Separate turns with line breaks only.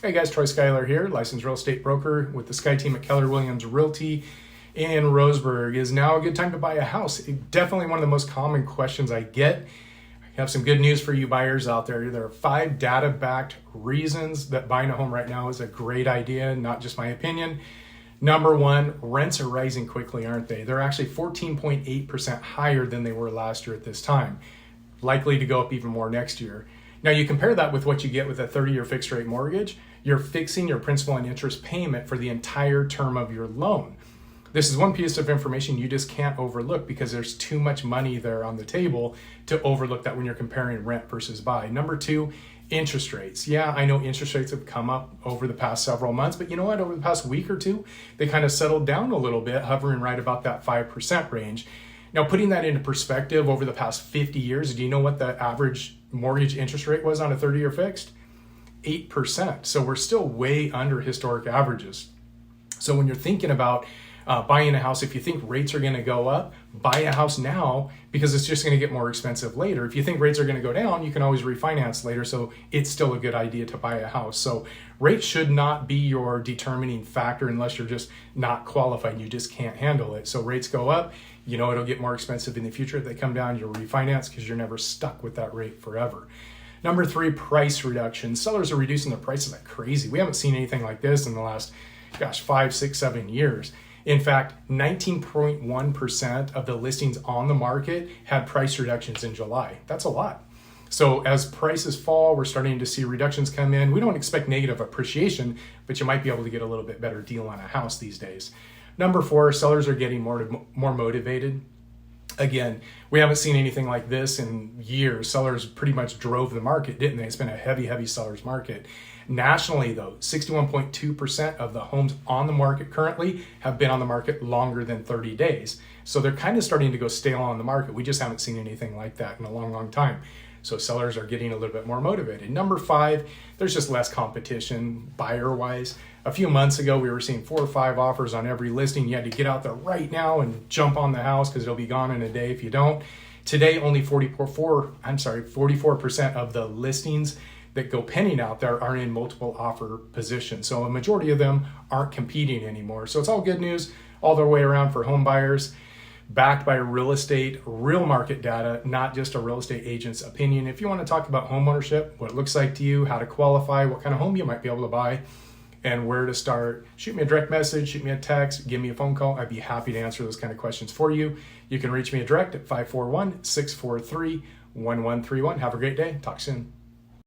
Hey guys, Troy Schuyler here, licensed real estate broker with the Sky team at Keller Williams Realty in Roseburg. Is now a good time to buy a house? Definitely one of the most common questions I get. I have some good news for you buyers out there. There are 5 data-backed reasons that buying a home right now is a great idea, not just my opinion. Number 1, rents are rising quickly, aren't they? They're actually 14.8% higher than they were last year at this time, likely to go up even more next year. Now you compare that with what you get with a 30-year fixed rate mortgage, you're fixing your principal and interest payment for the entire term of your loan. This is one piece of information you just can't overlook because there's too much money there on the table to overlook that when you're comparing rent versus buy. Number 2, interest rates. Yeah, I know interest rates have come up over the past several months, but you know what? Over the past week or two, they kind of settled down a little bit, hovering right about that 5% range. Now, putting that into perspective, over the past 50 years, do you know what the average mortgage interest rate was on a 30-year fixed? 8%. So we're still way under historic averages. So when you're thinking about buying a house, if you think rates are going to go up, buy a house now because it's just going to get more expensive later. If you think rates are going to go down, you can always refinance later. So it's still a good idea to buy a house. So rates should not be your determining factor unless you're just not qualified and you just can't handle it. So rates go up, you know it'll get more expensive in the future. If they come down, you'll refinance because you're never stuck with that rate forever. Number 3, price reduction. Sellers are reducing their prices like crazy. We haven't seen anything like this in the last, 5, 6, 7 years. In fact, 19.1% of the listings on the market had price reductions in July. That's a lot. So as prices fall, we're starting to see reductions come in. We don't expect negative appreciation, but you might be able to get a little bit better deal on a house these days. Number 4, sellers are getting more motivated. Again, we haven't seen anything like this in years. Sellers pretty much drove the market, didn't they? It's been a heavy seller's market. Nationally, though, 61.2% of the homes on the market currently have been on the market longer than 30 days. So they're kind of starting to go stale on the market. We just haven't seen anything like that in a long time. So sellers are getting a little bit more motivated. Number 5, there's just less competition buyer-wise. A few months ago, we were seeing 4 or 5 offers on every listing. You had to get out there right now and jump on the house because it'll be gone in a day if you don't. Today, only 44% of the listings that go pending out there are in multiple offer positions. So a majority of them aren't competing anymore. So it's all good news all the way around for home buyers, backed by real estate, real market data, not just a real estate agent's opinion. If you want to talk about home ownership, what it looks like to you, how to qualify, what kind of home you might be able to buy, and where to start, shoot me a direct message, shoot me a text, give me a phone call. I'd be happy to answer those kind of questions for you. You can reach me direct at 541-643-1131. Have a great day. Talk soon.